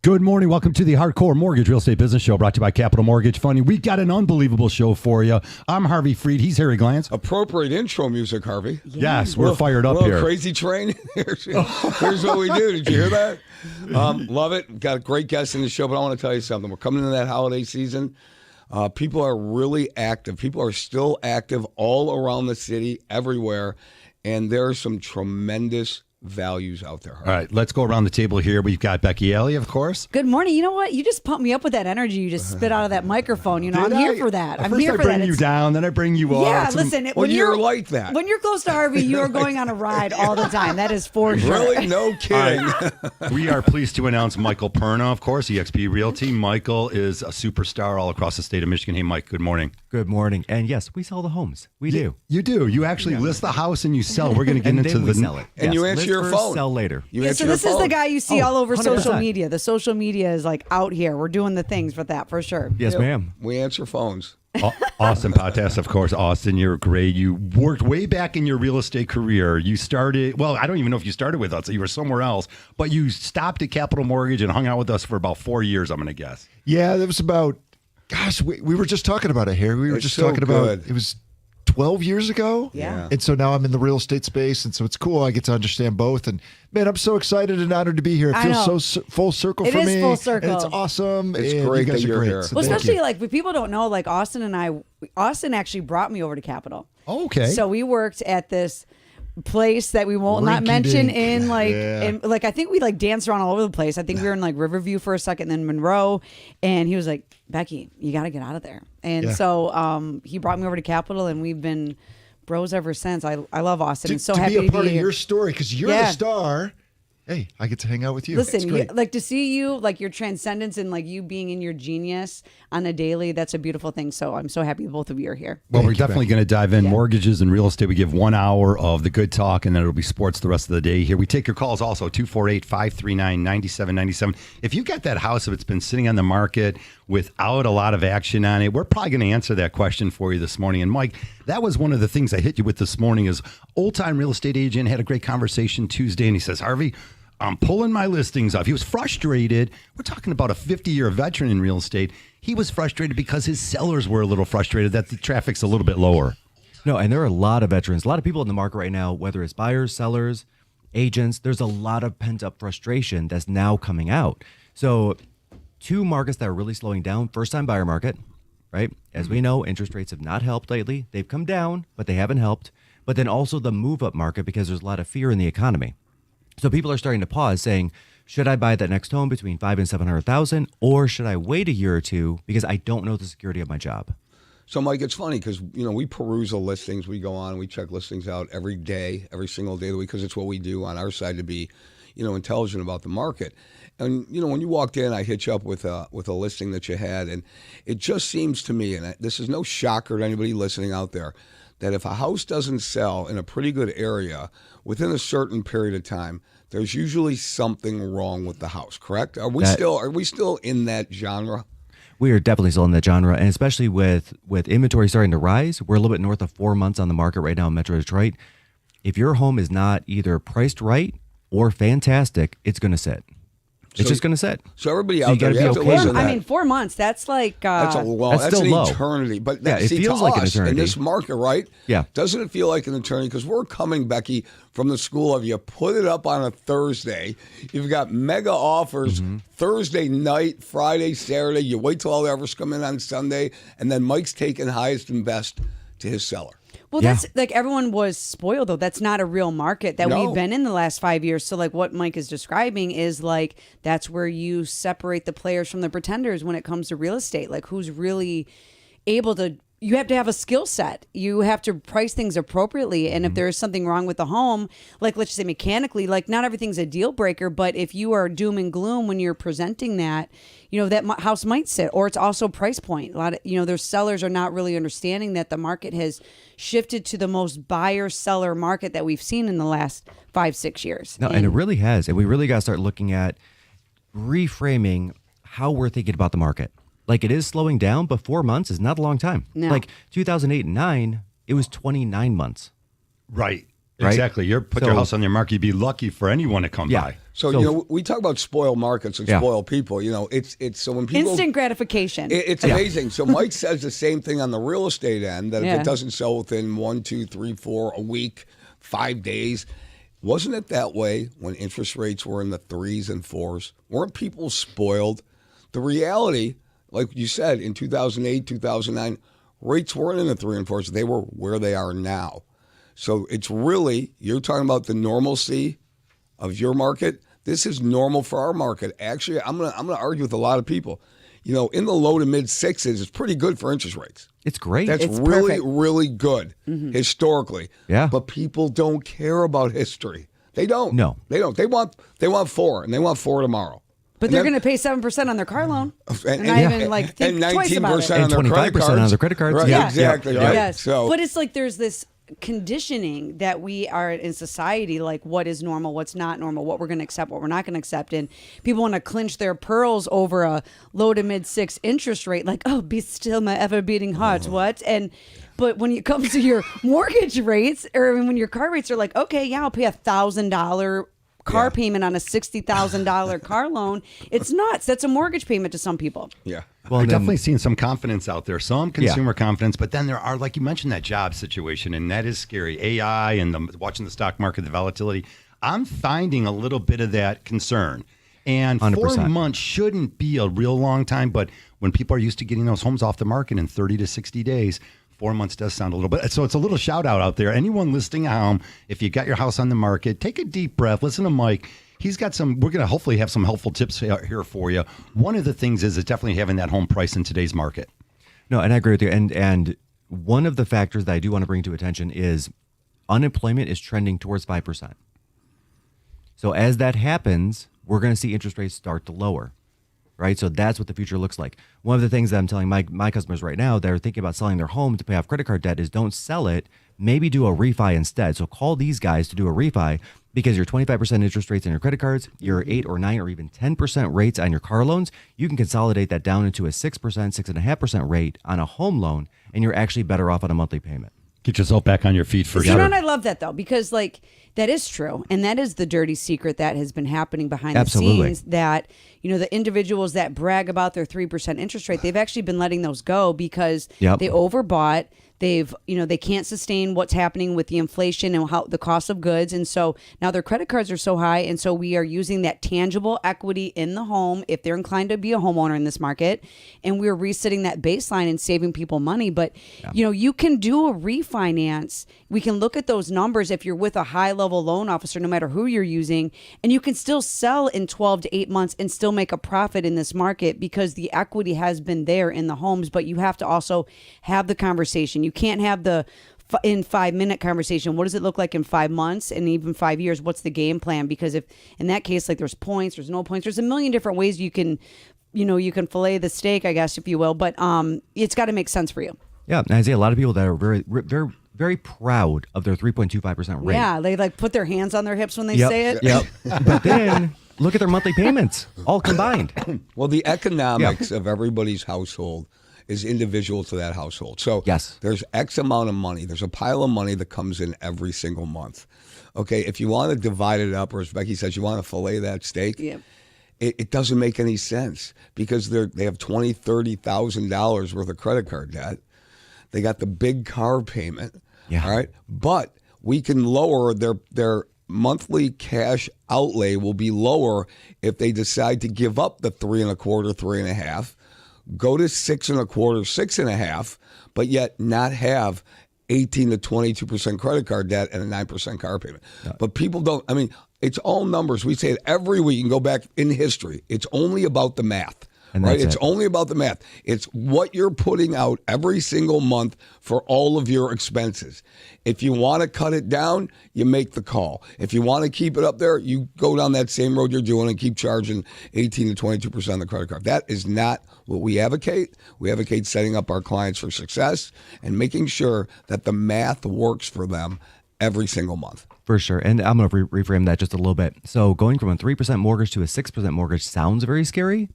Good morning. Welcome to the Hardcore Mortgage Real Estate Business Show brought to you by Capital Mortgage Funding. We got an unbelievable show for you. I'm Harvey Freed. He's Harry Glantz. Appropriate intro music, Harvey. Yes, we're fired up here. Crazy train. Here's what we do. Did you hear that? Love it. Got a great guest in the show, but I want to tell you something. We're coming into that holiday season. People are really active. People are still active all around the city, everywhere, and there are some tremendous values out there. All right, let's go around the table here. We've got Becky Alley, of course. Good morning. You know what? You just pumped me up with that energy you just spit out of that microphone. You know, I'm here for that. First I bring you down, then I bring you up. Yeah, listen. Well, you're like that. When you're close to Harvey, you are going on a ride all the time. That is for sure. Really? No kidding. We are pleased to announce Michael Perna, of course, eXp Realty. Michael is a superstar all across the state of Michigan. Hey, Mike, good morning. Good morning. And yes, we sell the homes. We do. You do. You actually list the house and you sell. We're going to get And into then we the sell it. And you answer list your first, phone. Sell later. So this is the guy you see all over 100%. social media. The social media is like out here. We're doing the things for that for sure. Yes, ma'am. We answer phones. Austin Pothast, of course. Austin, you're great. You worked way back in your real estate career. You started, well, I don't even know if you started with us. You were somewhere else, but you stopped at Capital Mortgage and hung out with us for about 4 years, I'm going to guess. Yeah, that was about, gosh, we were just talking about it here. We were just talking about, it was 12 years ago. Yeah. And so now I'm in the real estate space, and so it's cool. I get to understand both. And man, I'm so excited and honored to be here. It feels so full circle for me. It is full circle. And it's awesome. It's and great you guys that are you're great. here. So Well, thank especially you. like people don't know, like Austin actually brought me over to Capital. Oh, okay. So we worked at this place that we will not mention in like I think we like danced around all over the place. I think we were in like Riverview for a second, then Monroe, and he was like, Becky, you got to get out of there. And so he brought me over to Capital, and we've been bros ever since. I love Austin. I'm so happy to be a part to be of here. your story, because you're the star. Hey, I get to hang out with you. Listen, like to see you, like your transcendence and like you being in your genius on a daily, that's a beautiful thing. So I'm so happy both of you are here. Well, we're definitely going to dive in. Mortgages and real estate. We give 1 hour of the good talk, and then it'll be sports the rest of the day here. We take your calls also, 248-539-9797. If you got that house, if it's been sitting on the market without a lot of action on it, we're probably going to answer that question for you this morning. And Mike, that was one of the things I hit you with this morning is old-time real estate agent had a great conversation Tuesday, and he says, Harvey, I'm pulling my listings off. He was frustrated. We're talking about a 50-year veteran in real estate. He was frustrated because his sellers were a little frustrated that the traffic's a little bit lower. No, and there are a lot of veterans, a lot of people in the market right now, whether it's buyers, sellers, agents, there's a lot of pent-up frustration that's now coming out. So two markets that are really slowing down, first-time buyer market, right? As we know, interest rates have not helped lately. They've come down, but they haven't helped. But then also the move-up market because there's a lot of fear in the economy. So people are starting to pause saying, should I buy that next home between $500,000 and $700,000, or should I wait a year or two because I don't know the security of my job? So, Mike, it's funny because, we peruse the listings. We go on, we check listings out every day, every single day of the week, because it's what we do on our side to be, intelligent about the market. And, when you walked in, I hit you up with a listing that you had. And it just seems to me, and this is no shocker to anybody listening out there, that if a house doesn't sell in a pretty good area within a certain period of time, there's usually something wrong with the house, correct? Are we still in that genre? We are definitely still in that genre, and especially with inventory starting to rise. We're a little bit north of 4 months on the market right now in Metro Detroit. If your home is not either priced right or fantastic, it's going to sit. It's just going to sit. So everybody out there, you have to listen to that. I mean, 4 months, that's like... that's still an low. eternity. But it feels like an eternity. In this market, right? Yeah. Doesn't it feel like an eternity? Because we're coming, Becky, from the school of you put it up on a Thursday. You've got mega offers Thursday night, Friday, Saturday. You wait till all the offers come in on Sunday. And then Mike's taking highest and best to his seller. Well, that's like everyone was spoiled, though. That's not a real market that we've been in the last 5 years. So like what Mike is describing is like that's where you separate the players from the pretenders when it comes to real estate. Like who's really able to you have to have a skill set. You have to price things appropriately. And if there is something wrong with the home, like let's just say mechanically, like not everything's a deal breaker, but if you are doom and gloom when you're presenting that, that house might sit, or it's also price point. A lot of, their sellers are not really understanding that the market has shifted to the most buyer seller market that we've seen in the last 5-6 years. No, and it really has. And we really got to start looking at reframing how we're thinking about the market. Like it is slowing down, but 4 months is not a long time. No. Like 2008 and 9, it was 29 months. Right. Right? Exactly. You put your house on the market, you'd be lucky for anyone to come by. So, we talk about spoiled markets and spoiled people. It's so when people instant gratification. It's amazing. So Mike says the same thing on the real estate end, that if it doesn't sell within 1, 2, 3, 4 a week, 5 days. Wasn't it that way when interest rates were in the 3s and 4s? Weren't people spoiled? The reality, like you said, in 2008, 2009, rates weren't in the 3 and 4s. They were where they are now. So it's really, you're talking about the normalcy of your market. This is normal for our market. Actually, I'm gonna argue with a lot of people. In the low to mid 6s is pretty good for interest rates. It's great. That's It's really, perfect. really good historically. Yeah. But people don't care about history. They don't. No. They don't. They want 4, and they want 4 tomorrow. But they're going to pay 7% on their car loan. And not even think and twice about 19% it. on their And 25% credit cards. on their credit cards. Right, Yeah. exactly. Yeah. Right. Yes. So, But it's like there's this conditioning that we are in society, like what is normal, what's not normal, what we're going to accept, what we're not going to accept. And people want to clinch their pearls over a low to mid 6 interest rate, like, oh, be still my ever beating heart. What? But when it comes to your mortgage rates, or when your car rates are like, okay, yeah, I'll pay $1,000 car payment on a $60,000 car loan. It's nuts. That's a mortgage payment to some people. yeah. Well, I've definitely seen some confidence out there, some consumer confidence, but then there are, like you mentioned, that job situation, and that is scary. AI and watching the stock market, the volatility. I'm finding a little bit of that concern. And 4 100%. months shouldn't be a real long time, but when people are used to getting those homes off the market in 30 to 60 days, 4 months does sound a little bit. So it's a little shout out there. Anyone listing a home, if you got your house on the market, take a deep breath. Listen to Mike. He's got some, we're going to hopefully have some helpful tips here for you. One of the things is definitely having that home price in today's market. No, and I agree with you. And one of the factors that I do want to bring to attention is unemployment is trending towards 5%. So as that happens, we're going to see interest rates start to lower, right? So that's what the future looks like. One of the things that I'm telling my customers right now that are thinking about selling their home to pay off credit card debt is don't sell it. Maybe do a refi instead. So call these guys to do a refi because your 25% interest rates on your credit cards, your 8 or 9 or even 10% rates on your car loans, you can consolidate that down into a 6%, 6.5% rate on a home loan, and you're actually better off on a monthly payment. Get yourself back on your feet for You know, sure. and I love that though, because like that is true. And that is the dirty secret that has been happening behind Absolutely. the scenes, that, the individuals that brag about their 3% interest rate, they've actually been letting those go because they overbought. They've, they can't sustain what's happening with the inflation and how the cost of goods. And so now their credit cards are so high. And so we are using that tangible equity in the home if they're inclined to be a homeowner in this market. And we're resetting that baseline and saving people money. But, you can do a refinance. We can look at those numbers if you're with a high level loan officer, no matter who you're using, and you can still sell in 12 to 8 months and still make a profit in this market because the equity has been there in the homes. But you have to also have the conversation. You can't have the in 5-minute conversation. What does it look like in 5 months and even 5 years? What's the game plan? Because if in that case, like there's points, there's no points, there's a million different ways you can, you can fillet the steak, I guess, if you will. But it's got to make sense for you. Yeah, and I see a lot of people that are very, very, very proud of their 3.25% rate. Yeah, they like put their hands on their hips when they say it. Yep. But then look at their monthly payments, all combined. Well, the economics of everybody's household is individual to that household. So Yes. there's X amount of money. There's a pile of money that comes in every single month. Okay, if you want to divide it up, or as Becky says, you want to fillet that steak, it doesn't make any sense because they have $20,000, $30,000 worth of credit card debt. They got the big car payment. Yeah. All right. But we can lower their monthly cash outlay will be lower if they decide to give up the 3.25%, 3.5%, go to 6.25%, 6.5%, but yet not have 18 to 22% credit card debt and a 9% car payment. But people don't, it's all numbers. We say it every week. You can go back in history. It's only about the math. And right? that's It's it. only about the math. It's what you're putting out every single month for all of your expenses. If you want to cut it down, you make the call. If you want to keep it up there, you go down that same road you're doing and keep charging 18 to 22% on the credit card. That is not what we advocate. We advocate setting up our clients for success and making sure that the math works for them every single month. For sure. And I'm going to reframe that just a little bit. So going from a 3% mortgage to a 6% mortgage sounds very scary,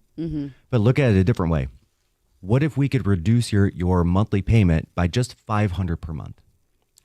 but look at it a different way. What if we could reduce your monthly payment by just $500 per month?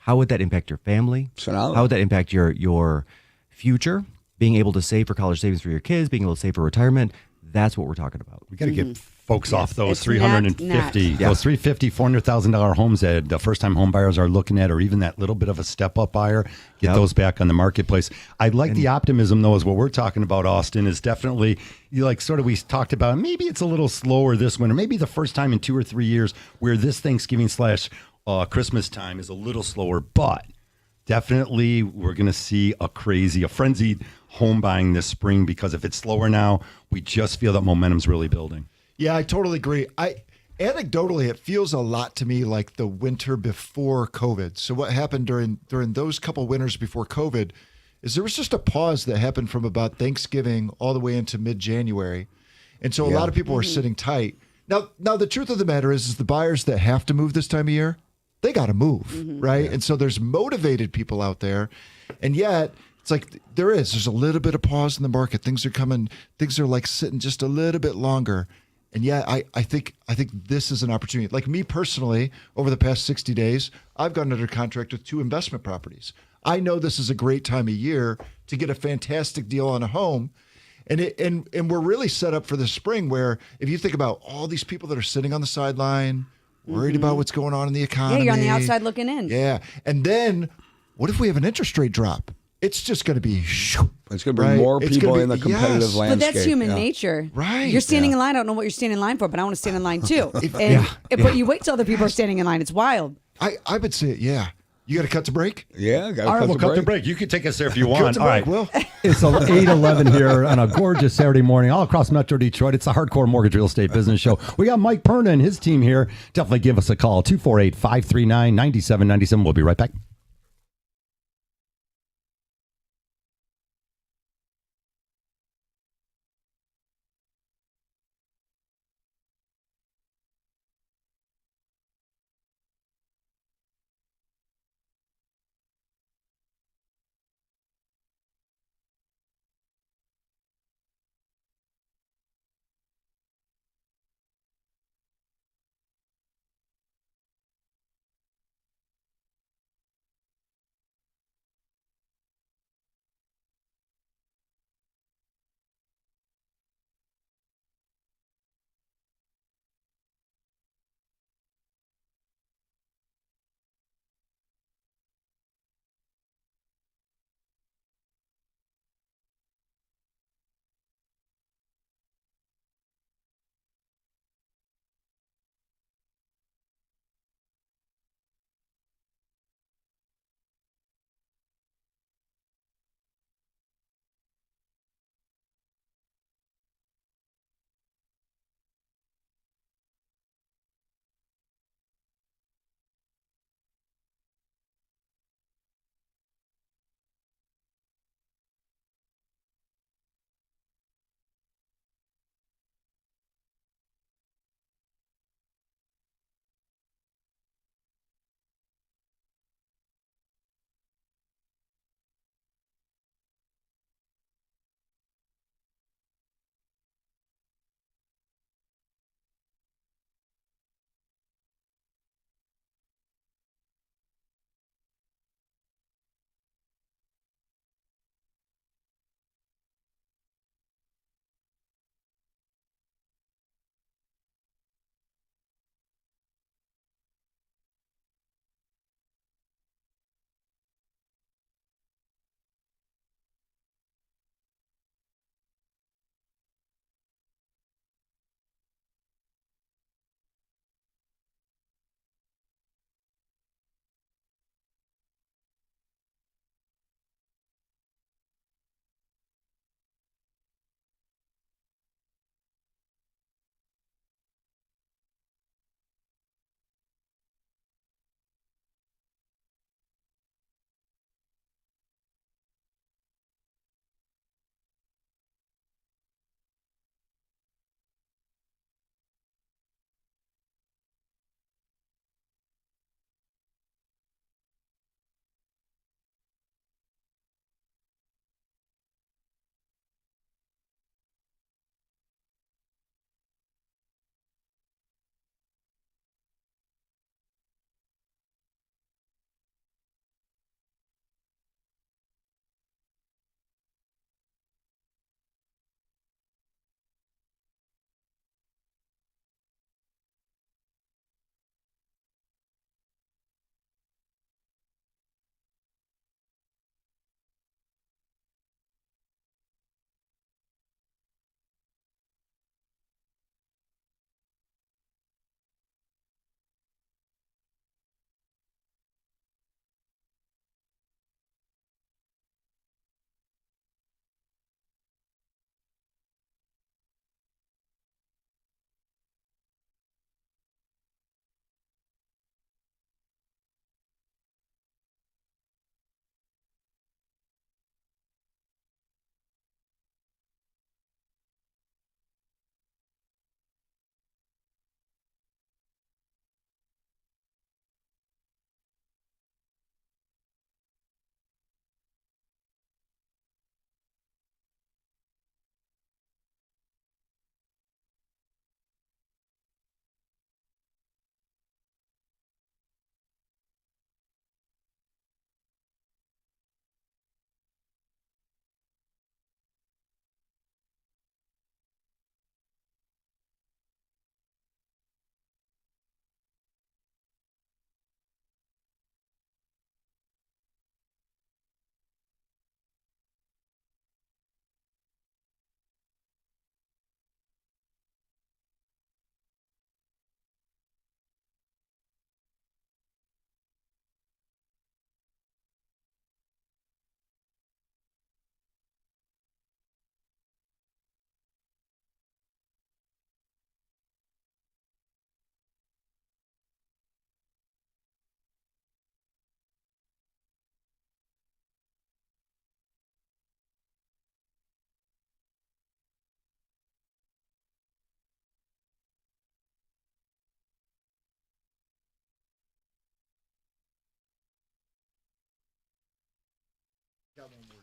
how would that impact your family? So now- How would that impact your future? Being able to save for college savings for your kids, being able to save for retirement. That's what we're talking about. We got to get folks off those It's 350, not. those $350,000, $400,000 homes that the first-time home buyers are looking at, or even that little bit of a step-up buyer. Get those back on the marketplace. I like the optimism, though, is what we're talking about, Austin, is definitely, like sort of we talked about, maybe it's a little slower this winter, maybe the first time in 2 or 3 years where this Thanksgiving / Christmas time is a little slower, but definitely we're going to see a frenzied home buying this spring, because if it's slower now, we just feel that momentum's really building. Yeah, I totally agree. Anecdotally, it feels a lot to me like the winter before COVID. So what happened during those couple winters before COVID is there was just a pause that happened from about Thanksgiving all the way into mid-January. And so a lot of people were sitting tight. Now the truth of the matter is the buyers that have to move this time of year, they got to move, right? Yeah. And so there's motivated people out there. And yet it's like there's a little bit of pause in the market. Things are coming, things are like sitting just a little bit longer. And yeah, I think this is an opportunity. Like me personally, over the past 60 days, I've gone under contract with 2 investment properties. I know this is a great time of year to get a fantastic deal on a home. And we're really set up for the spring, where if you think about all these people that are sitting on the sideline, worried about what's going on in the economy. Yeah, you're on the outside looking in. Yeah. And then what if we have an interest rate drop? It's just going to be It's going to bring more people in the competitive landscape. But that's human nature. Right. You're standing in line. I don't know what you're standing in line for, but I want to stand in line too. But you wait till other people are standing in line. It's wild. I would say, yeah. You got to cut to break? Yeah, got to All right, cut we'll the cut the break. break. You can take us there if you want. Cut to All break, right. Will. It's 8:11 here on a gorgeous Saturday morning all across Metro Detroit. It's the Hardcore Mortgage Real Estate Business Show. We got Mike Perna and his team here. Definitely give us a call, 248-539-9797. We'll be right back.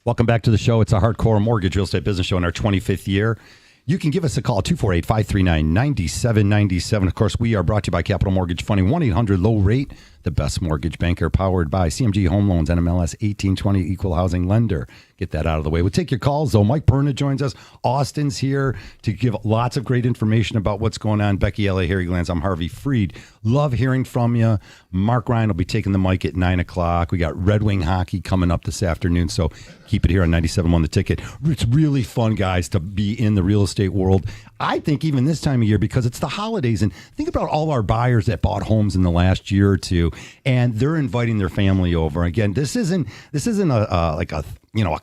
Welcome back to the show. It's a hardcore mortgage real estate business show in our 25th year. You can give us a call, 248-539-9797. Of course, we are brought to you by Capital Mortgage Funding, 1-800-LOW-RATE, the best mortgage banker, powered by CMG Home Loans, NMLS 1820, Equal Housing Lender. Get that out of the way. We'll take your calls, though. Mike Perna joins us. Austin's here to give lots of great information about what's going on. Becky L.A., Harry Glantz, I'm Harvey Freed. Love hearing from you. Mark Ryan will be taking the mic at 9 o'clock. We got Red Wing hockey coming up this afternoon, so keep it here on 97.1 The Ticket. It's really fun, guys, to be in the real estate world. I think even this time of year, because it's the holidays, and think about all our buyers that bought homes in the last year or two, and they're inviting their family over. Again, this isn't a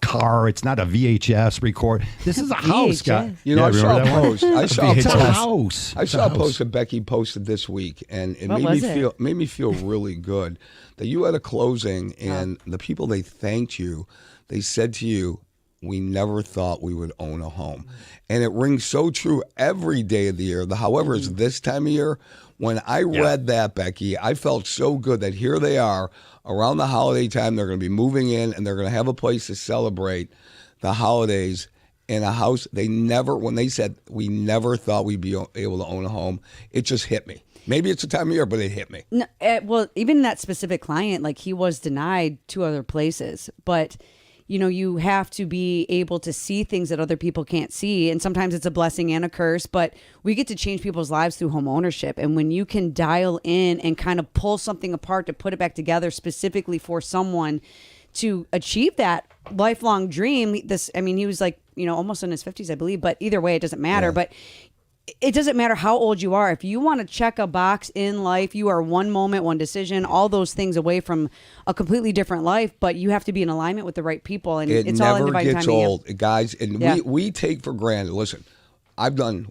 car. It's not a VHS record. This is a house, guy. You know, I saw a post. I saw It's a house. I saw a post that Becky posted this week, and it made me feel really good that you had a closing, and the people, they thanked you. They said to you, "We never thought we would own a home," and it rings so true every day of the year. However, it's this time of year. When I read that, Becky, I felt so good that here they are around the holiday time. They're going to be moving in, and they're going to have a place to celebrate the holidays in a house. When they said, "We never thought we'd be able to own a home," it just hit me. Maybe it's a time of year, but it hit me. No, well, even that specific client, like he was denied 2 other places, but you have to be able to see things that other people can't see. And sometimes it's a blessing and a curse, but we get to change people's lives through home ownership. And when you can dial in and kind of pull something apart to put it back together specifically for someone to achieve that lifelong dream, he was like, almost in his 50s, I believe, but either way, it doesn't matter. Yeah. But it doesn't matter how old you are. If you want to check a box in life, you are one moment, one decision, all those things away from a completely different life, but you have to be in alignment with the right people. And it's all in divine timing. It never gets old, guys. And we take for granted. Listen,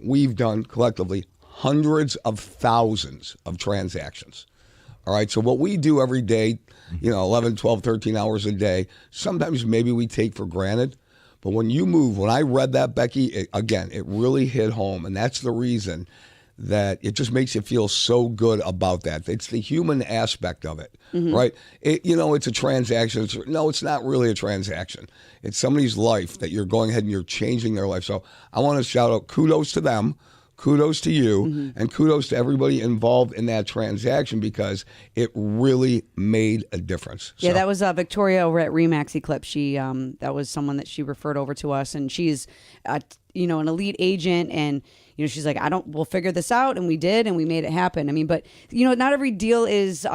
we've done collectively hundreds of thousands of transactions. All right. So what we do every day, 11, 12, 13 hours a day, sometimes maybe we take for granted. But when I read that, Becky, it really hit home. And that's the reason that it just makes you feel so good about that. It's the human aspect of it, right? It's a transaction. It's not really a transaction. It's somebody's life that you're going ahead and you're changing their life. So I want to shout out kudos to them. Kudos to you, and kudos to everybody involved in that transaction because it really made a difference. Yeah, that was Victoria over at Remax Eclipse. She that was someone that she referred over to us, and she's an elite agent, and she's like, we'll figure this out, and we did, and we made it happen. I mean, but not every deal is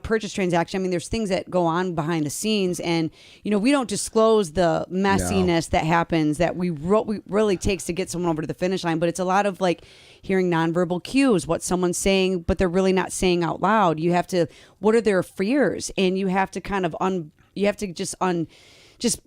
purchase transaction. I mean, there's things that go on behind the scenes, and we don't disclose the messiness that happens that we really takes to get someone over to the finish line. But it's a lot of like hearing nonverbal cues, what someone's saying, but they're really not saying out loud. You have to, what are their fears, and you have to kind of just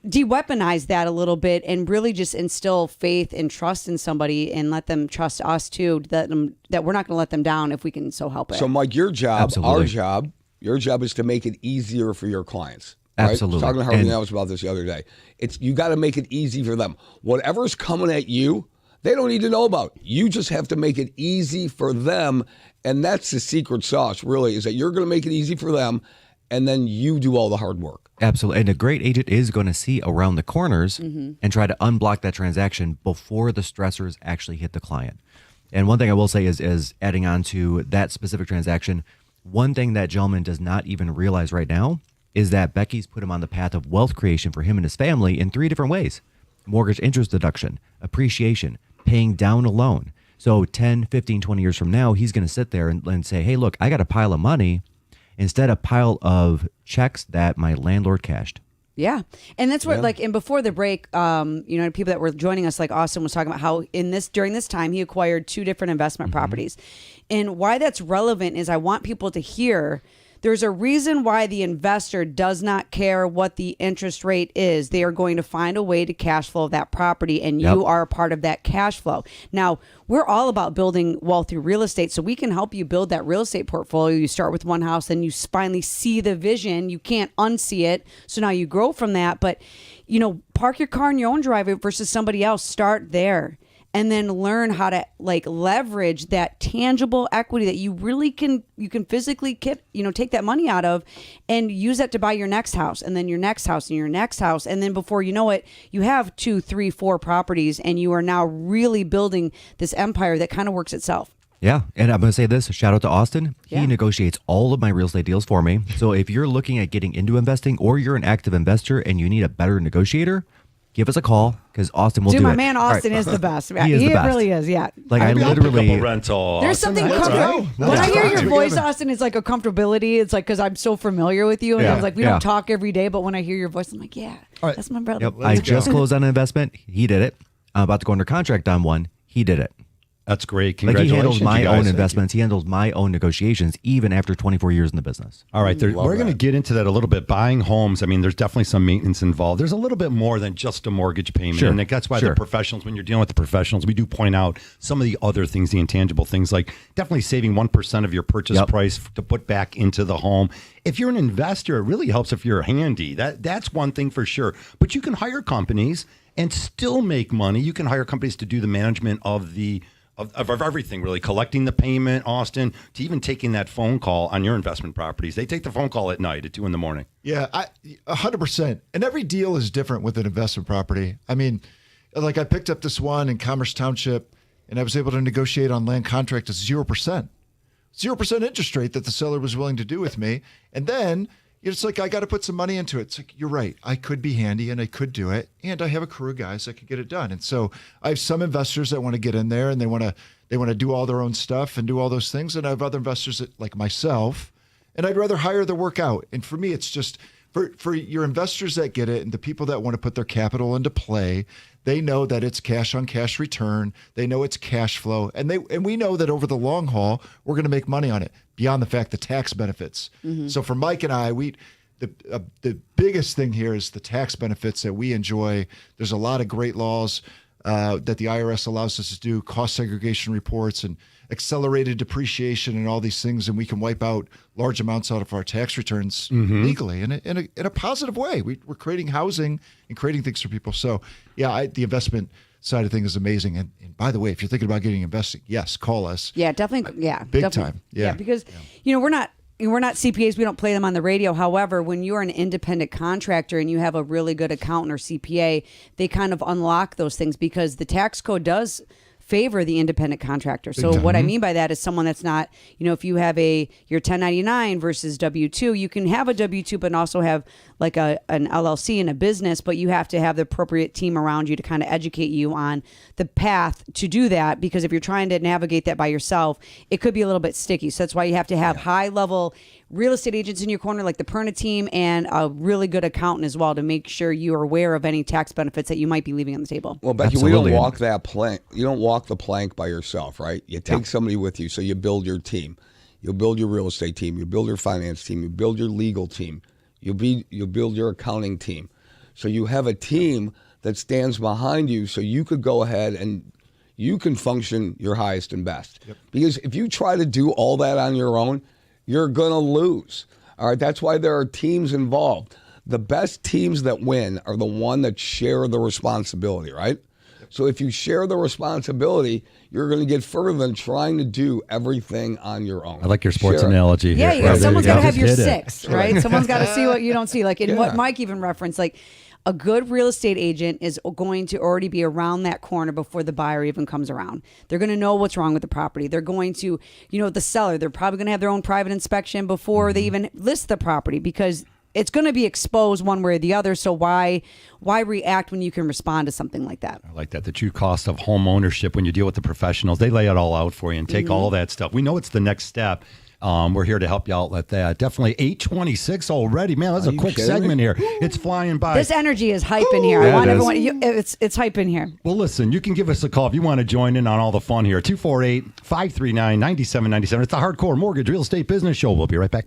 de-weaponize that a little bit and really just instill faith and trust in somebody and let them trust us too, that we're not going to let them down if we can so help it. So Mike, your job, Absolutely. your job is to make it easier for your clients. Right? Absolutely. I was talking to Harvey Nellis about this the other day. You got to make it easy for them. Whatever's coming at you, they don't need to know about. You just have to make it easy for them. And that's the secret sauce, really, is that you're going to make it easy for them and then you do all the hard work. Absolutely. And a great agent is going to see around the corners and try to unblock that transaction before the stressors actually hit the client. And one thing I will say is adding on to that specific transaction, one thing that gentleman does not even realize right now is that Becky's put him on the path of wealth creation for him and his family in 3 different ways: mortgage interest deduction, appreciation, paying down a loan. So 10, 15, 20 years from now, he's going to sit there and say, hey, look, I got a pile of money instead of a pile of checks that my landlord cashed. Yeah. And that's where and before the break, people that were joining us, like Austin was talking about how during this time, he acquired 2 different investment properties. And why that's relevant is I want people to hear there's a reason why the investor does not care what the interest rate is. They are going to find a way to cash flow that property, and you are a part of that cash flow. Now, we're all about building wealth through real estate, so we can help you build that real estate portfolio. You start with one house, then you finally see the vision. You can't unsee it, so now you grow from that. But, park your car in your own driveway versus somebody else. Start there. and then learn how to like leverage that tangible equity that you really can physically take that money out of and use that to buy your next house, and then your next house and your next house, and then before you know it, you have 2, 3, 4 properties, and you are now really building this empire that kind of works itself. Yeah. And I'm going to say this, shout out to Austin. Yeah. He negotiates all of my real estate deals for me. So if you're looking at getting into investing or you're an active investor and you need a better negotiator, give us a call because Austin will do it. My man Austin All is the best. He is the best. Really is, yeah. Like I Maybe I'll pick up literally a rental. There's something Let's comfortable. go. When I hear Let's your go. voice, Austin, it's like a comfortability. It's like because I'm so familiar with you. And Yeah. I was like, we Yeah. don't talk every day, but when I hear your voice, I'm like, yeah, All right. that's my brother. Yep. I just closed on an investment. He did it. I'm about to go under contract on one. He did it. That's great. Like he Congratulations, handles my you guys. own investments. He handles my own negotiations, even after 24 years in the business. All right, we're going to that. get into that a little bit. Buying homes, I mean, there's definitely some maintenance involved. There's a little bit more than just a mortgage payment. Sure, And that's why sure. the professionals, when you're dealing with the professionals, we do point out some of the other things, the intangible things, like definitely saving 1% of your purchase Yep. price to put back into the home. If you're an investor, it really helps if you're handy. That's one thing for sure. But you can hire companies and still make money. You can hire companies to do the management of of everything, really, collecting the payment, Austin, to even taking that phone call on your investment properties. They take the phone call at night at 2 a.m. Yeah, 100%. And every deal is different with an investment property. I mean, like I picked up this one in Commerce Township, and I was able to negotiate on land contract at 0%. 0% interest rate that the seller was willing to do with me. And then it's like, I got to put some money into it. It's like, you're right. I could be handy and I could do it. And I have a crew of guys that could get it done. And so I have some investors that want to get in there and they want to do all their own stuff and do all those things. And I have other investors that, like myself, and I'd rather hire the work out. And for me, it's just for your investors that get it and the people that want to put their capital into play, they know that it's cash on cash return. They know it's cash flow. And we know that over the long haul, we're going to make money on it beyond the fact the tax benefits. So for Mike and I, the biggest thing here is the tax benefits that we enjoy. There's a lot of great laws that the IRS allows us to do, cost segregation reports and accelerated depreciation and all these things, and we can wipe out large amounts out of our tax returns legally in a positive way. We're creating housing and creating things for people. So yeah, the investment side of things is amazing. And by the way, if you're thinking about getting investing, yes, call us. Yeah, definitely. Yeah, Big definitely. time. Yeah. Because we're not CPAs. We don't play them on the radio. However, when you're an independent contractor and you have a really good accountant or CPA, they kind of unlock those things because the tax code does favor the independent contractor. So what I mean by that is someone that's not, if you have your 1099 versus W-2, you can have a W-2 but also have like an LLC and a business, but you have to have the appropriate team around you to kind of educate you on the path to do that, because if you're trying to navigate that by yourself, it could be a little bit sticky. So that's why you have to have high level real estate agents in your corner, like the Perna Team, and a really good accountant as well to make sure you are aware of any tax benefits that you might be leaving on the table. Well, Becky, Absolutely. we don't walk that plank. You don't walk the plank by yourself, right? You take somebody with you, so you build your team. You'll build your real estate team. You build your finance team. You build your legal team. You'll build your accounting team. So you have a team that stands behind you, so you could go ahead and you can function your highest and best. Because if you try to do all that on your own, you're going to lose. All right, that's why there are teams involved. The best teams that win are the one that share the responsibility, right? So if you share the responsibility, you're going to get further than trying to do everything on your own. I like your sports Share it. analogy here. Yeah, someone's got to have your Just hit it. six, right? Someone's got to see what you don't see. Like in what Yeah. Mike even referenced, like a good real estate agent is going to already be around that corner before the buyer even comes around. They're going to know what's wrong with the property. They're going to, the seller, they're probably going to have their own private inspection before they even list the property, because it's going to be exposed one way or the other. So why react when you can respond to something like that? I like that. The true cost of home ownership, when you deal with the professionals, they lay it all out for you and take all that stuff. We know it's the next step. We're here to help you out with that. Definitely 8:26 already. Man, that's a you quick kidding me? segment here. It's flying by. This energy is hype in here. Yeah, I want it is. everyone. It's hype in here. Well, listen, you can give us a call if you want to join in on all the fun here. 248-539-9797. It's the Hardcore Mortgage Real Estate Business Show. We'll be right back.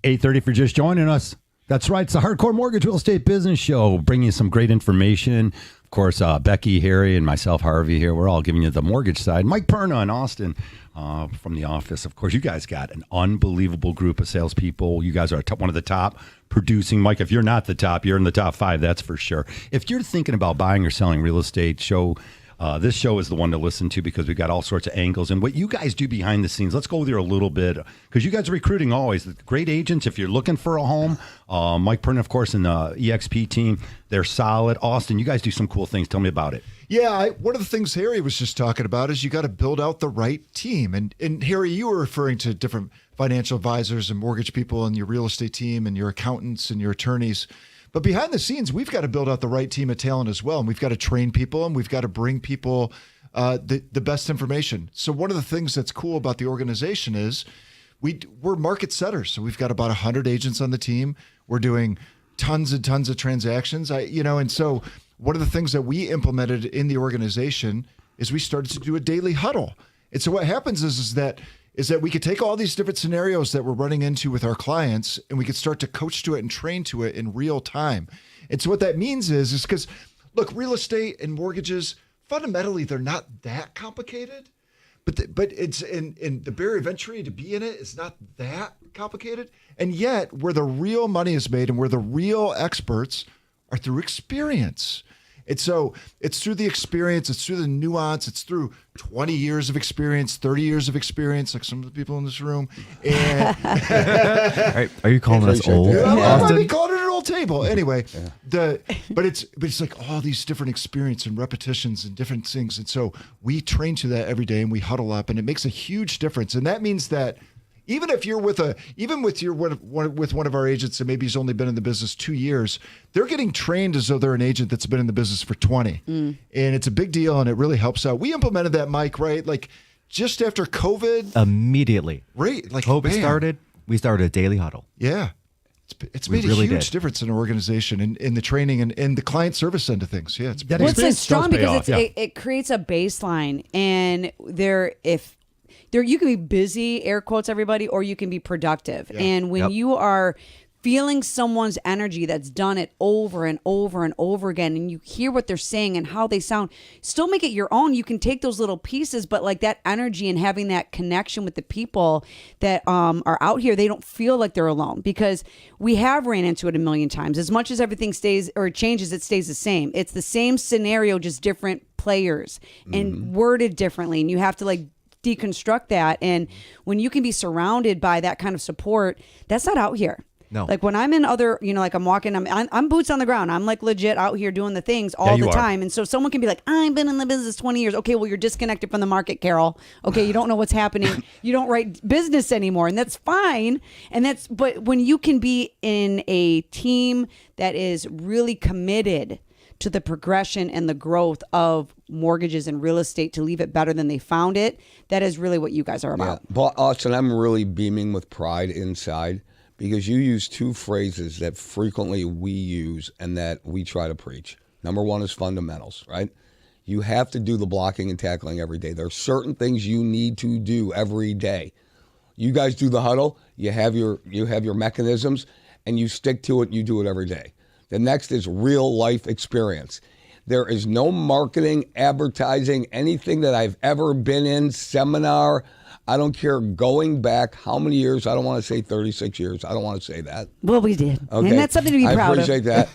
8:30 if you're just joining us. That's right. It's the Hardcore Mortgage Real Estate Business Show, bringing you some great information. Of course, Becky, Harry, and myself, Harvey, here, we're all giving you the mortgage side. Mike Perna and Austin from the office. Of course, you guys got an unbelievable group of salespeople. You guys are one of the top producing. Mike, if you're not the top, you're in the top 5, that's for sure. If you're thinking about buying or selling real estate, this show is the one to listen to because we've got all sorts of angles and what you guys do behind the scenes. Let's go there a little bit because you guys are recruiting always. Great agents. If you're looking for a home, Mike Perna, of course, and the EXP team, they're solid. Austin, you guys do some cool things. Tell me about it. Yeah, one of the things Harry was just talking about is you got to build out the right team. And Harry, you were referring to different financial advisors and mortgage people and your real estate team and your accountants and your attorneys. But behind the scenes, we've got to build out the right team of talent as well. And we've got to train people and we've got to bring people the best information. So one of the things that's cool about the organization is we're market setters. So we've got about 100 agents on the team. We're doing tons and tons of transactions. And so one of the things that we implemented in the organization is we started to do a daily huddle. And so what happens is that we could take all these different scenarios that we're running into with our clients and we could start to coach to it and train to it in real time. And so what that means is because, look, real estate and mortgages, fundamentally, they're not that complicated, but it's in the barrier of entry to be in it is not that complicated. And yet where the real money is made and where the real experts are through experience. And so it's through the experience, it's through the nuance, it's through 20 years of experience, 30 years of experience, like some of the people in this room. And Are you calling us old? I might Austin? be calling it an old table. Anyway, but it's like all these different experience and repetitions and different things. And so we train to that every day and we huddle up and it makes a huge difference. And that means that even if you're with one of our agents that maybe he's only been in the business 2 years, they're getting trained as though they're an agent that's been in the business for 20. And it's a big deal and it really helps out. We implemented that, Mike, right? Like just after COVID. Immediately. Right. Like COVID bam. started, we started a daily huddle. Yeah. It's made really a huge did. difference in our organization and in the training and the client service end of things. Yeah. That Well, experience it's strong does pay because off, it creates a baseline, and you can be busy, air quotes, everybody, or you can be productive. Yeah. And when you are feeling someone's energy that's done it over and over and over again, and you hear what they're saying and how they sound, still make it your own. You can take those little pieces, but like that energy and having that connection with the people that are out here, they don't feel like they're alone because we have ran into it a million times. As much as everything stays or changes, it stays the same. It's the same scenario, just different players and worded differently. And you have to like deconstruct that. And when you can be surrounded by that kind of support, that's not out here. No. Like when I'm in other, like I'm walking, I'm boots on the ground. I'm like legit out here doing the things all the time. And so someone can be like, I've been in the business 20 years. Okay, well, you're disconnected from the market, Carol. Okay, you don't know what's happening. You don't write business anymore. And that's fine. But when you can be in a team that is really committed to the progression and the growth of mortgages and real estate to leave it better than they found it, that is really what you guys are about. Yeah. But Austin, I'm really beaming with pride inside because you use two phrases that frequently we use and that we try to preach. Number one is fundamentals, right? You have to do the blocking and tackling every day. There are certain things you need to do every day. You guys do the huddle, you have your mechanisms, and you stick to it, you do it every day. The next is real life experience. There is no marketing, advertising, anything that I've ever been in, seminar, I don't care, going back how many years, I don't want to say 36 years, I don't want to say that. Well, we did. Okay. And that's something to be proud of. I appreciate that.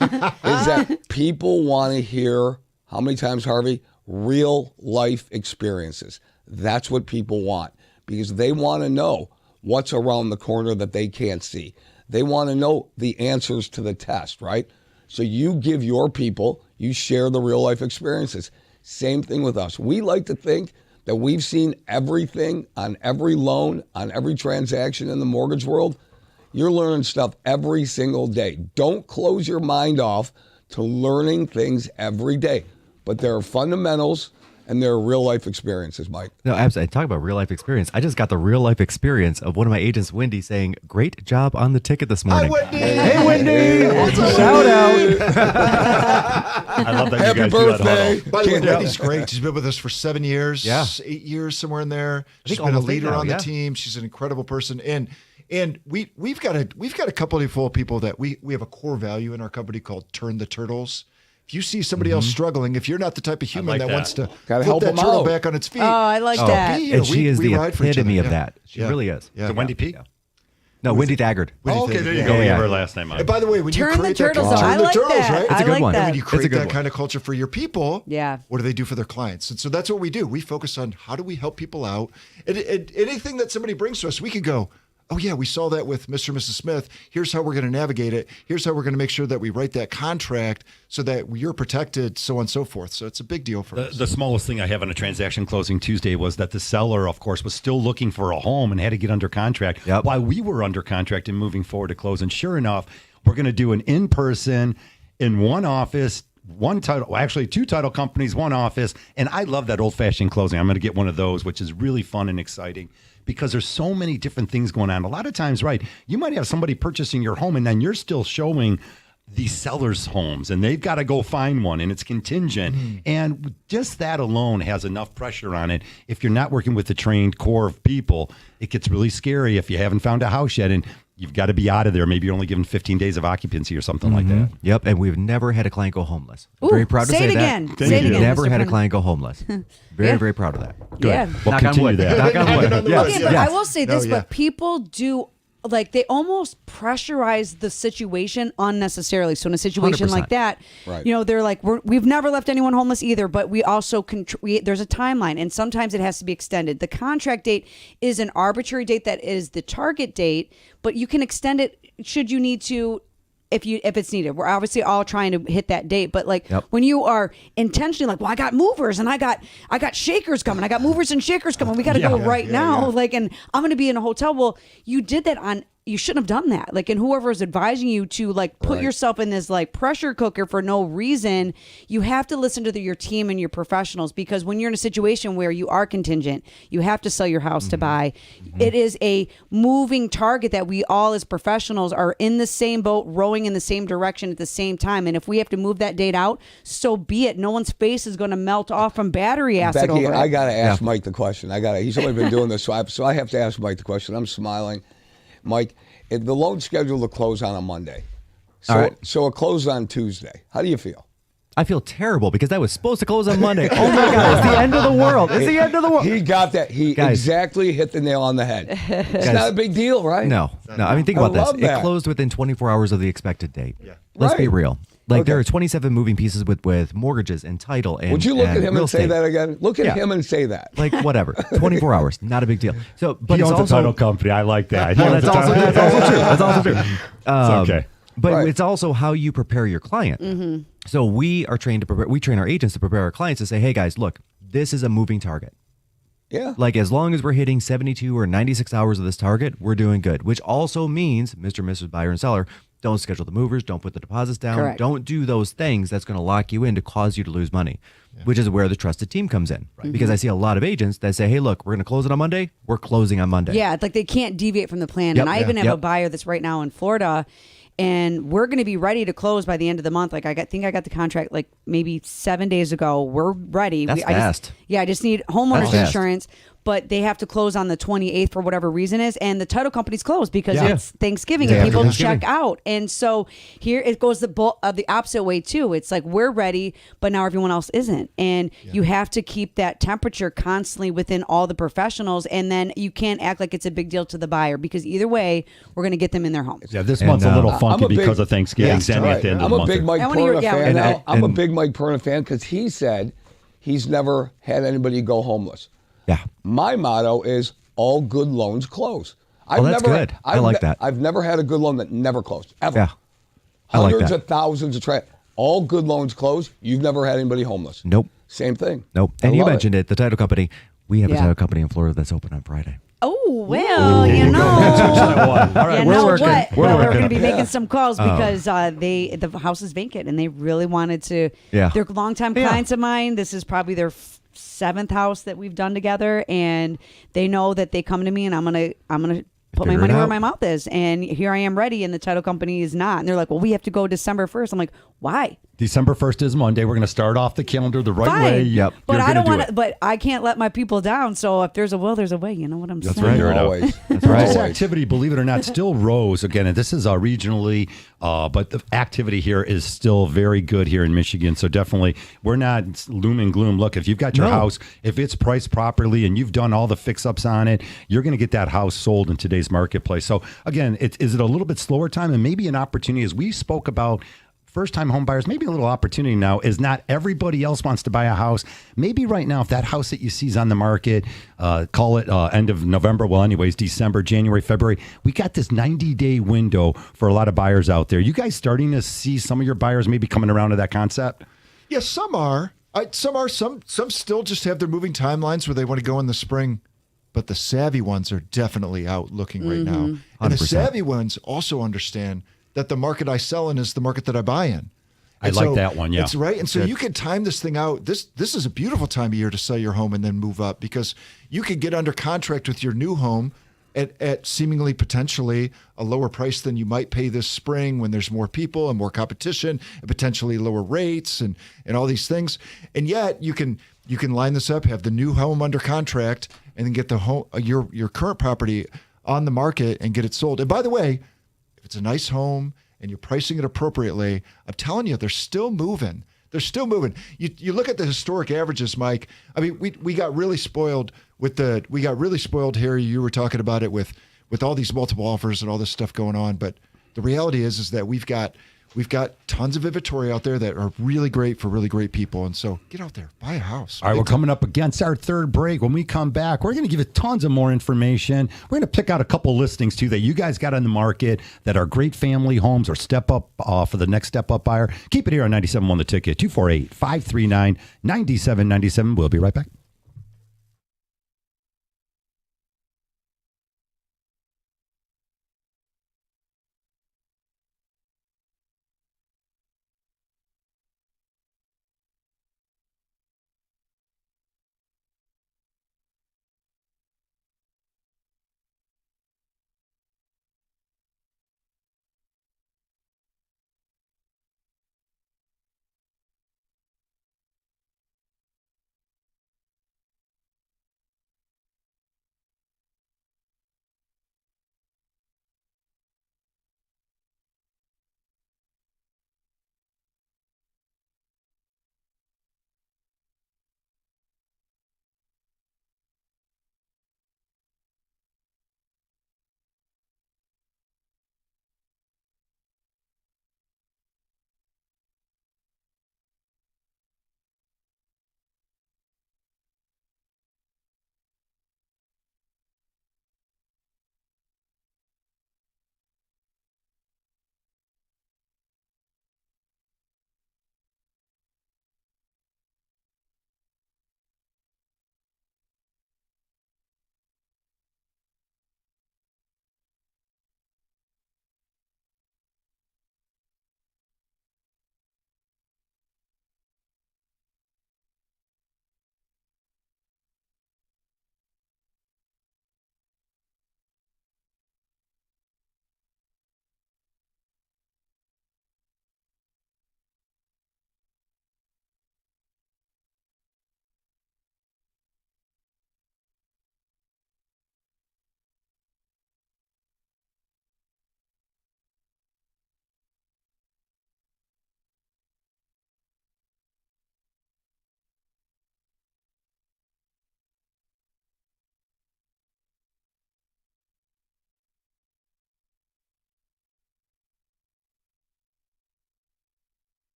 Is that people want to hear, how many times, Harvey? Real life experiences. That's what people want because they want to know what's around the corner that they can't see. They want to know the answers to the test, right? So you give your people, you share the real life experiences. Same thing with us. We like to think that we've seen everything on every loan, on every transaction in the mortgage world. You're learning stuff every single day. Don't close your mind off to learning things every day. But there are fundamentals and there are real life experiences, Mike. No, absolutely. Talk about real life experience. I just got the real life experience of one of my agents, Wendy, saying, "Great job on the ticket this morning." Hi, Wendy. Hey, Wendy. Shout out. I love that Happy you guys do that birthday. huddle. By the way, Wendy's great. She's been with us for 7 years, Yeah. 8 years, somewhere in there. She's think been a almost 8 leader now, on the yeah. team. She's an incredible person. And And we've got a company full of people that we have a core value in our company called Turn the Turtles. If you see somebody else struggling, if you're not the type of human that wants to Gotta flip help that them turtle out. back on its feet, I like stop that. being here. And she is We the ride for each epitome other. of that. She really is. Yeah. So Wendy P? No, Wendy Taggart. Oh, okay, there you Yeah. go. We Yeah. gave her last name. And by the way, when you Turn the create turtles. that, I turn the like turtles, that. right? I It's a good like one. that. And when you create good that one. kind of culture for your people, Yeah. what do they do for their clients? And so that's what we do. We focus on how do we help people out. And anything that somebody brings to us, we can go, oh, yeah, we saw that with Mr. and Mrs. Smith. Here's how we're going to navigate it. Here's how we're going to make sure that we write that contract so that you're protected, so on and so forth. So it's a big deal for us. The smallest thing I have on a transaction closing Tuesday was that the seller, of course, was still looking for a home and had to get under contract Yep. while we were under contract and moving forward to close. And sure enough, we're going to do an in-person in one office, one title, well, actually two title companies, one office. And I love that old-fashioned closing. I'm going to get one of those, which is really fun and exciting because there's so many different things going on. A lot of times, right, you might have somebody purchasing your home and then you're still showing the seller's homes and they've got to go find one and it's contingent. And just that alone has enough pressure on it. If you're not working with a trained core of people, it gets really scary if you haven't found a house yet and you've got to be out of there. Maybe you're only given 15 days of occupancy or something like that. Yep, and we've never had a client go homeless. Ooh, Very proud to say say it that. again. Thank Say it you. again, Never Mr. had a Perna. client go homeless. Very, Yeah. very proud of that. Good. Yeah. We'll Knock on continue wood. that. Knock on wood. Yes. Okay, but Yes. I will say No, this, yeah. but people do like they almost pressurize the situation unnecessarily. So in a situation 100%. like that, Right. you know, they're like, we've never left anyone homeless either, but we also there's a timeline, and sometimes it has to be extended. The contract date is an arbitrary date that is the target date, but you can extend it should you need to. If it's needed, we're obviously all trying to hit that date. But like Yep. when you are intentionally like, well, I got movers and I got shakers coming. I got movers and shakers coming. We got to go right now. Like, and I'm going to be in a hotel. Well, you did that on. You shouldn't have done that. Like, and whoever is advising you to like put yourself in this like pressure cooker for no reason, you have to listen to your team and your professionals, because when you're in a situation where you are contingent, you have to sell your house to buy. It is a moving target that we all as professionals are in the same boat, rowing in the same direction at the same time. And if we have to move that date out, so be it. No one's face is going to melt off from battery acid Becky, over I it. got to ask Mike the question. He's only been doing this, so I have to ask Mike the question. I'm smiling. Mike, the loan's scheduled to close on a Monday. So, All right. so it closed on Tuesday. How do you feel? I feel terrible because that was supposed to close on Monday. Oh my God, it's the end of the world. It's the end of the world. He got that. He Guys. exactly hit the nail on the head. It's not a big deal, right? No. I mean, think I about this. love that. It closed within 24 hours of the expected date. Yeah. Let's be Right. real. Like there Okay. are 27 moving pieces with mortgages and title and Would you look and at him real and say estate. that again? Look at Yeah. him and say that. Like whatever, 24 hours, not a big deal. So, but He it's owns also a title company. I like that. He well, owns that's a also title- true. That's also true. okay. But Right. it's also how you prepare your client. So we are trained to prepare. We train our agents to prepare our clients to say, "Hey guys, look, this is a moving target. Yeah. Like as long as we're hitting 72 or 96 hours of this target, we're doing good." Which also means, Mr. and Mrs. Buyer and Seller, don't schedule the movers, don't put the deposits down, Correct. don't do those things that's going to lock you in to cause you to lose money. Which is where the trusted team comes in. Because I see a lot of agents that say, "Hey, look, we're going to close it on Monday. We're closing on Monday." Yeah, it's like they can't deviate from the plan. Yep. And I even have Yep. a buyer that's right now in Florida, and we're going to be ready to close by the end of the month. Like I got the contract like maybe 7 days ago. We're ready. That's I fast. just need homeowners That's fast. insurance, but they have to close on the 28th for whatever reason is, and the title company's closed because Yeah. it's Thanksgiving Day and after people Thanksgiving. check out. And so here it goes the opposite way too. It's like we're ready, but now everyone else isn't, and you have to keep that temperature constantly within all the professionals, and then you can't act like it's a big deal to the buyer, because either way we're going to get them in their home. Yeah, this And, month's a little I'm funky a big- because of Thanksgiving. Standing at the end of I'm the a month. big Mike I wanna hear- Perna yeah, fan and- now. I'm a and- big Mike Perna fan because he said he's never had anybody go homeless. Yeah. My motto is all good loans close. Oh, that's good. I like that. I've never had a good loan that never closed, ever. Yeah. I like Hundreds that. of thousands of all good loans close. You've never had anybody homeless. Nope. Same thing. Nope. I And you love mentioned it, the title company. We have a Yeah. title company in Florida that's open on Friday. Oh, well, you know. All right, You we're know working. what? We're Well, we're working. going to be making some calls because the house is vacant and they really wanted to. Yeah. They're longtime Yeah. clients of mine. This is probably their seventh house that we've done together, and they know that they come to me, and I'm gonna put my Figure it money where out. my mouth is, and here I am ready, and the title company is not, and they're like, well, we have to go December 1st. I'm like, Why? December 1st is Monday. We're going to start off the calendar the right Fine. way. Yep. But You're I don't gonna do want to. it. But I can't let my people down. So if there's a will, there's a way. You know what I'm That's saying? right. Fair enough. Always. That's right. This Always. activity, believe it or not, still rose again, and this is regionally, but the activity here is still very good here in Michigan. So definitely, we're not gloom and gloom. Look, if you've got your No. house, if it's priced properly, and you've done all the fix-ups on it, you're going to get that house sold in today's marketplace. So again, is it a little bit slower time, and maybe an opportunity, as we spoke about. First-time home buyers, maybe a little opportunity now is not everybody else wants to buy a house. Maybe right now, if that house that you see is on the market, call it end of November, well, anyways, December, January, February, we got this 90-day window for a lot of buyers out there. You guys starting to see some of your buyers maybe coming around to that concept? Yeah, some are. Some still just have their moving timelines where they want to go in the spring. But the savvy ones are definitely out looking right now. And the 100%. savvy ones also understand that the market I sell in is the market that I buy in. I And like that one, yeah. It's right. And so you can time this thing out. This is a beautiful time of year to sell your home and then move up, because you could get under contract with your new home at seemingly potentially a lower price than you might pay this spring when there's more people and more competition and potentially lower rates and all these things. And yet you can line this up, have the new home under contract, and then get the home your current property on the market and get it sold. And by the way, if it's a nice home and you're pricing it appropriately, I'm telling you, they're still moving. They're still moving. You look at the historic averages, Mike. I mean, we got really spoiled here. You were talking about it with all these multiple offers and all this stuff going on. But the reality is that we've got tons of inventory out there that are really great for really great people. And so get out there, buy a house. All right, we're coming up against our third break. When we come back, we're going to give you tons of more information. We're going to pick out a couple listings, too, that you guys got on the market that are great family homes or step up for the next step up buyer. Keep it here on 97.1 The Ticket, 248-539-9797. We'll be right back.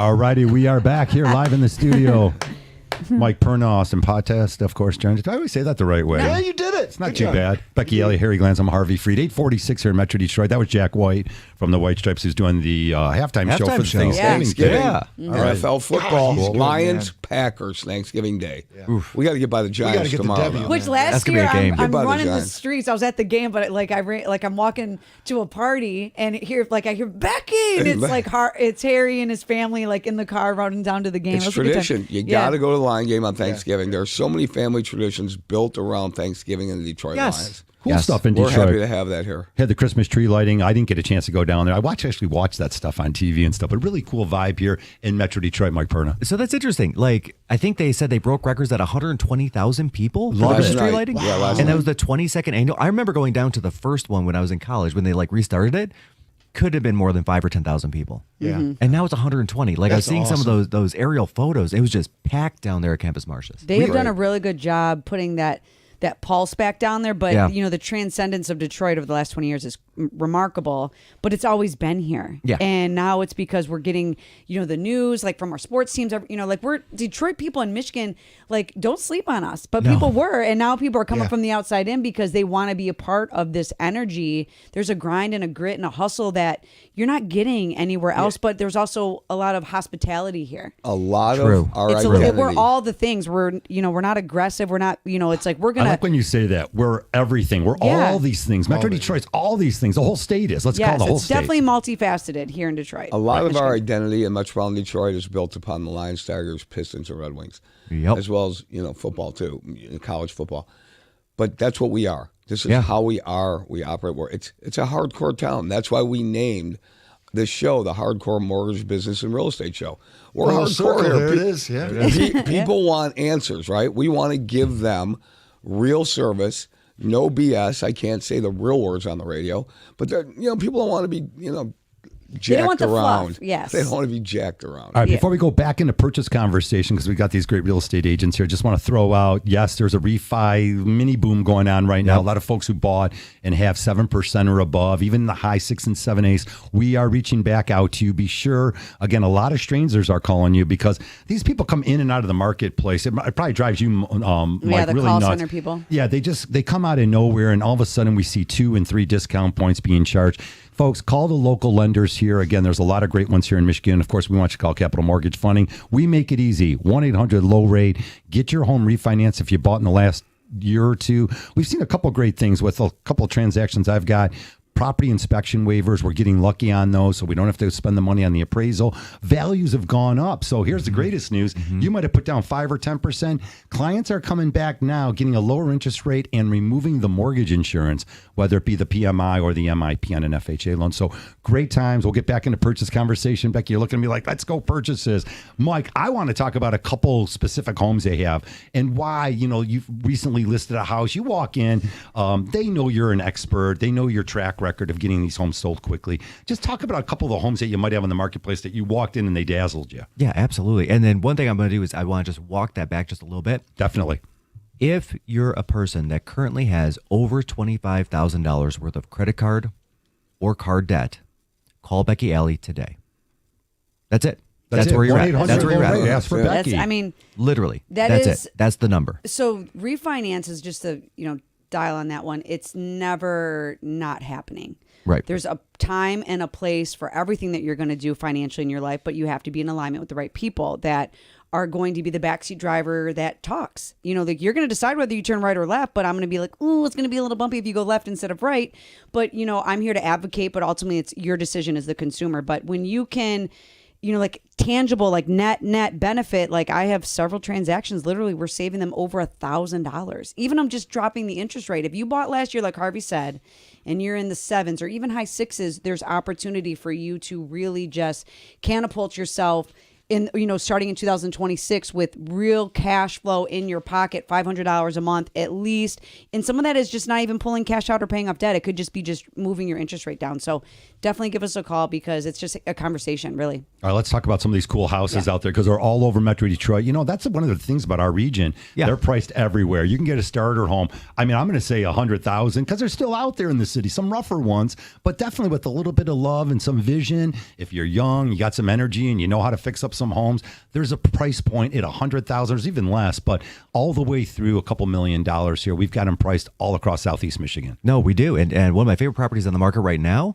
All righty, we are back here live in the studio. Mike Perna, Austin Pothast, of course, joined us. Did I always say that the right way? Yeah, you did it. It's not too bad. Becky Elliott, Harry Glanz, I'm Harvey Freed. 8:46 here in Metro Detroit. That was Jack White from the White Stripes who's doing the halftime show for show. Thanksgiving. Yeah. NFL football, he's good, Lions, man. Packers, Thanksgiving Day. We got to get by the Giants get the tomorrow. W. though. Which That's last gonna be year a game. I'm Goodbye, the running the Giants. streets. I was at the game, but I'm walking to a party and I hear Becky, and it's like it's Harry and his family like in the car running down to the game. It's It was a good time. tradition. You Yeah. got to go to the Lion game on Thanksgiving. There are so many family traditions built around Thanksgiving in the Detroit Yes. Lions. Cool Yes. stuff in We're Detroit. happy to have that here. Had the Christmas tree lighting. I didn't get a chance to go down there. I actually watched that stuff on TV and stuff. But really cool vibe here in Metro Detroit, Mike Perna. So that's interesting. Like, I think they said they broke records at 120,000 people for Last Christmas tree night. lighting. Yeah, last and that night. was the 22nd annual. I remember going down to the first one when I was in college when they like restarted it. Could have been more than 5,000 or 10,000 people. Yeah. And now it's 120. Like I was That's seeing some of awesome. those aerial photos. It was just packed down there at Campus Martius. They have done a really good job putting that pulse back down there. But, Yeah. the transcendence of Detroit over the last 20 years is remarkable. But it's always been here. Yeah. And now it's because we're getting, the news, like from our sports teams, like we're Detroit people in Michigan, like don't sleep on us. But people were. And now people are coming Yeah. from the outside in because they want to be a part of this energy. There's a grind and a grit and a hustle that you're not getting anywhere else. But there's also a lot of hospitality here. A lot True. of our It's identity. we're all the things. We're not aggressive. We're not, it's like we're I gonna. like when you say that. We're everything. We're Yeah. all these things. Metro Detroit's all these things. The whole state is. Let's call Yes, it the whole it's state. definitely multifaceted here in Detroit. A lot of our identity in metropolitan Detroit is built upon the Lions, Tigers, Pistons, and Red Wings, Yep. as well as football too, college football. But that's what we are. This is Yeah. how we are. We operate. It's a hardcore town. That's why we named this show the Hardcore Mortgage Business and Real Estate Show. We're Full hardcore circle, here. there it is, yeah. People want answers, right? We want to give them real service. No BS. I can't say the real words on the radio, but people don't want to be, jacked want the fluff, around. yes. They don't want to be jacked around. All right, before we go back into purchase conversation, because we got these great real estate agents here, just want to throw out, yes, there's a refi mini boom going on right now. A lot of folks who bought and have 7% or above, even the high 6 and 7/8. We are reaching back out to you. Be sure, again, a lot of strangers are calling you because these people come in and out of the marketplace. It probably drives you, Mike, the really call nuts. center people. Yeah, they come out of nowhere, and all of a sudden we see 2 and 3 discount points being charged. Folks, call the local lenders here. Again, there's a lot of great ones here in Michigan. Of course, we want you to call Capital Mortgage Funding. We make it easy. 1-800-LOW-RATE. Get your home refinanced if you bought in the last year or two. We've seen a couple great things with a couple of transactions I've got. Property inspection waivers, we're getting lucky on those, so we don't have to spend the money on the appraisal. Values have gone up. So here's the greatest news. You might have put down 5 or 10%. Clients are coming back now, getting a lower interest rate and removing the mortgage insurance, whether it be the PMI or the MIP on an FHA loan. So great times. We'll get back into purchase conversation. Becky, you're looking at me like, let's go purchases. Mike, I want to talk about a couple specific homes they have and why, you've recently listed a house. You walk in, they know you're an expert. They know your track record of getting these homes sold quickly. Just talk about a couple of the homes that you might have in the marketplace that you walked in and they dazzled you. Yeah, absolutely. And then one thing I'm going to do is I want to just walk that back just a little bit. Definitely. If you're a person that currently has over $25,000 worth of credit card or card debt, call Becky Alley today. That's it. That's where you're at. 1-800 That's where you're at. Ask for That's, Becky. Literally. That That's is- it. That's the number. So refinance is just a dial on that one. It's never not happening. Right. There's a time and a place for everything that you're going to do financially in your life, but you have to be in alignment with the right people that are going to be the backseat driver that talks. You're going to decide whether you turn right or left, but I'm going to be like, ooh, it's going to be a little bumpy if you go left instead of right. But, I'm here to advocate, but ultimately it's your decision as the consumer. But when you can, like tangible, like net benefit, like I have several transactions, literally we're saving them over $1,000. Even I'm just dropping the interest rate. If you bought last year, like Harvey said, and you're in the 7s or even high 6s, there's opportunity for you to really just catapult yourself starting in 2026 with real cash flow in your pocket, $500 a month at least. And some of that is just not even pulling cash out or paying off debt. It could just be just moving your interest rate down. So definitely give us a call because it's just a conversation, really. All right, let's talk about some of these cool houses out there because they're all over Metro Detroit. That's one of the things about our region. Yeah. They're priced everywhere. You can get a starter home. I mean, I'm going to say 100,000 because they're still out there in the city. Some rougher ones, but definitely with a little bit of love and some vision. If you're young, you got some energy, and you know how to fix up some homes, there's a price point at 100,000 or even less, but all the way through a couple $1 million here. We've got them priced all across Southeast Michigan. No, we do. And one of my favorite properties on the market right now,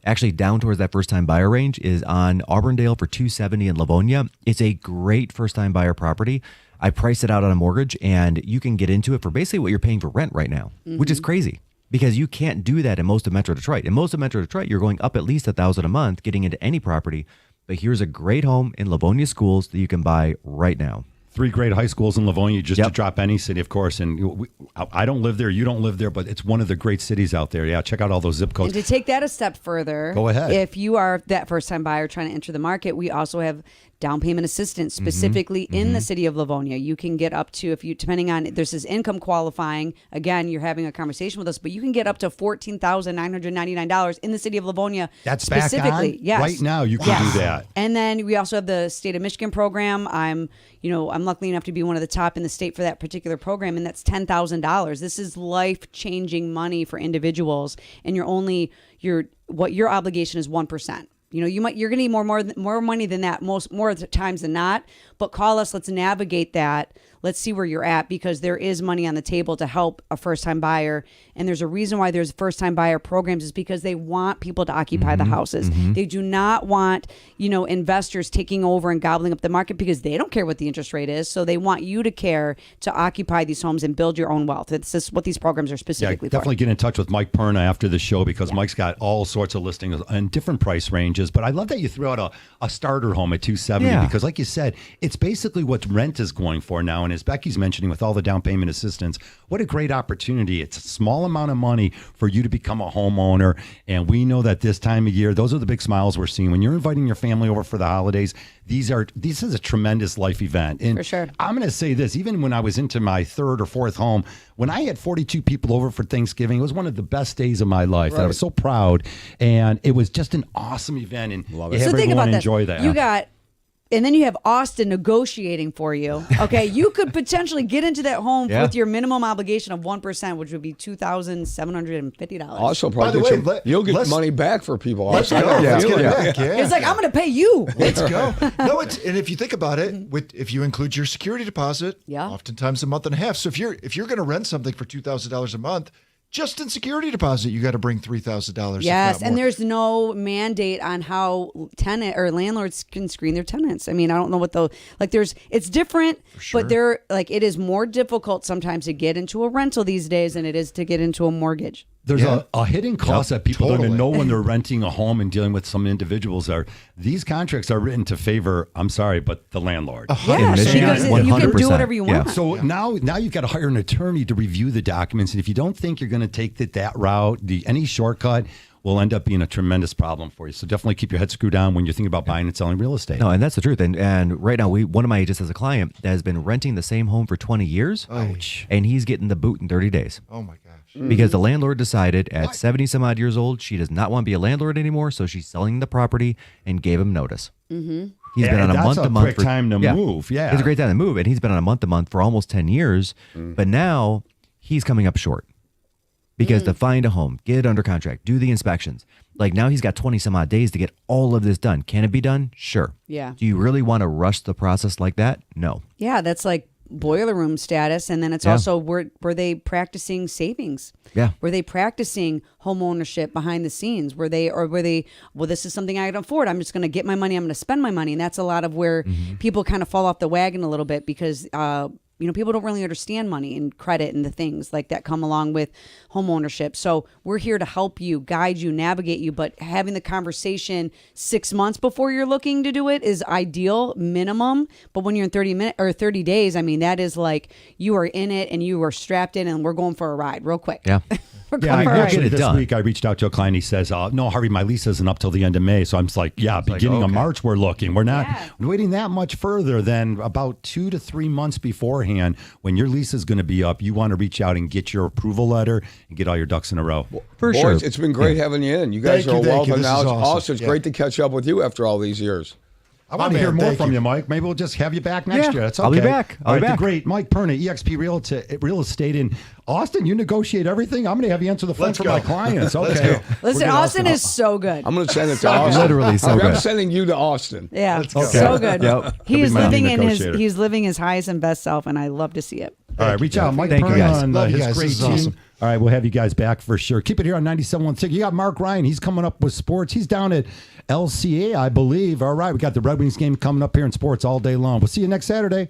actually down towards that first-time buyer range, is on Auburndale for $270 in Livonia. It's a great first-time buyer property. I priced it out on a mortgage, and you can get into it for basically what you're paying for rent right now, which is crazy because you can't do that in most of Metro Detroit. In most of Metro Detroit, you're going up at least $1,000 a month getting into any property. But here's a great home in Livonia Schools that you can buy right now. 3 great high schools in Livonia, just to drop any city, of course. And I don't live there, you don't live there, but it's one of the great cities out there. Yeah, check out all those zip codes. And to take that a step further, go ahead. If you are that first-time buyer trying to enter the market, we also have down payment assistance specifically in the city of Livonia. You can get up to, depending on, this is income qualifying. Again, you're having a conversation with us, but you can get up to $14,999 in the city of Livonia. That's specifically. Back on? Yes. Right now, you can do that. And then we also have the state of Michigan program. I'm lucky enough to be one of the top in the state for that particular program, and that's $10,000. This is life-changing money for individuals, and your obligation is 1%. You're going to need more money than that more times than not. But call us. Let's navigate that. Let's see where you're at because there is money on the table to help a first-time buyer. And there's a reason why there's first-time buyer programs is because they want people to occupy the houses. They do not want, investors taking over and gobbling up the market because they don't care what the interest rate is. So they want you to care to occupy these homes and build your own wealth. This is what these programs are specifically for. Definitely get in touch with Mike Perna after the show because Mike's got all sorts of listings and different price ranges. But I love that you threw out a starter home at $270 because like you said, it's basically what rent is going for now. And as Becky's mentioning with all the down payment assistance, what a great opportunity. It's a small amount of money for you to become a homeowner. And we know that this time of year, those are the big smiles we're seeing. When you're inviting your family over for the holidays, this is a tremendous life event. And for sure. I'm going to say this, even when I was into my 3rd or 4th home, when I had 42 people over for Thanksgiving, it was one of the best days of my life. Right. I was so proud. And it was just an awesome event. And love it. So think about enjoy that. And then you have Austin negotiating for you. Okay, you could potentially get into that home with your minimum obligation of 1%, which would be $2,750. Also, probably you'll get money back for people. Let's go. Let's get it back. Yeah. It's like, I'm going to pay you. Let's go. No, and if you think about it, if you include your security deposit, oftentimes a month and a half. So if you're going to rent something for $2,000 a month, just in security deposit, you got to bring $3,000. Yes, and there's no mandate on how tenant or landlords can screen their tenants. I mean, I don't know what it's different, but it is more difficult sometimes to get into a rental these days than it is to get into a mortgage. There's a hidden cost that people don't even know when they're renting a home and dealing with some individuals. These contracts are written to favor, I'm sorry, but the landlord. Yeah, because you can do whatever you want. So now you've got to hire an attorney to review the documents. And if you don't think you're going to take that route, any shortcut will end up being a tremendous problem for you. So definitely keep your head screwed down when you're thinking about buying and selling real estate. No, and that's the truth. And right now, one of my agents has a client that has been renting the same home for 20 years. Ouch. And he's getting the boot in 30 days. Oh, my gosh. Because the landlord decided at 70 some odd years old, she does not want to be a landlord anymore. So she's selling the property and gave him notice. Mm-hmm. He's been on a month-to-month. That's a quick time to move. Yeah. It's a great time to move. And he's been on a month-to-month for almost 10 years. But now he's coming up short. Because to find a home, get it under contract, do the inspections. Like now he's got 20 some odd days to get all of this done. Can it be done? Sure. Yeah. Do you really want to rush the process like that? No. Yeah, that's like boiler room status. And then it's also, were they practicing savings? Yeah. Were they practicing home ownership behind the scenes? Were they, well, this is something I can afford. I'm just going to get my money. I'm going to spend my money. And that's a lot of where people kind of fall off the wagon a little bit because, people don't really understand money and credit and the things like that come along with home ownership. So we're here to help you, guide you, navigate you. But having the conversation 6 months before you're looking to do it is ideal minimum. But when you're in 30 days, I mean, that is like you are in it and you are strapped in and we're going for a ride real quick. Yeah. Yeah, we'll actually, get it this done. week I reached out to a client. He says, "No, Harvey, my lease isn't up till the end of May." So I'm just like, "Yeah, beginning of okay. March, we're looking. We're not Yeah. waiting that much further than about 2 to 3 months beforehand. When your lease is going to be up, you want to reach out and get your approval letter and get all your ducks in a row." For Boys, sure. it's been great having you in. You guys Thank are you, a thank wealth you. of This is knowledge. awesome. Austin, it's Yeah. great to catch up with you after all these years. I want to man, hear more thank from you. you, Mike. Maybe we'll just have you back next Yeah, year. That's okay. I'll be back. All I'll right, be the back. great Mike Perna, EXP Real Estate in Austin. You negotiate everything. I'm going to have you answer the phone Let's for go. my clients. Okay. Let's go. We'll Listen, get Austin is so good. I'm going to send it to Austin. Literally so I'm good. sending you to Austin. Yeah, go. so good. Yep. He He'll is be my living lead in his negotiator. he's living his highest and best self, and I love to see it. All right, reach out. Mike Thank you, Perna guys. and Love you his guys. great This is team. awesome. All right, we'll have you guys back for sure. Keep it here on 97.1. You got Mark Ryan. He's coming up with sports. He's down at LCA, I believe. All right, we got the Red Wings game coming up here in sports all day long. We'll see you next Saturday.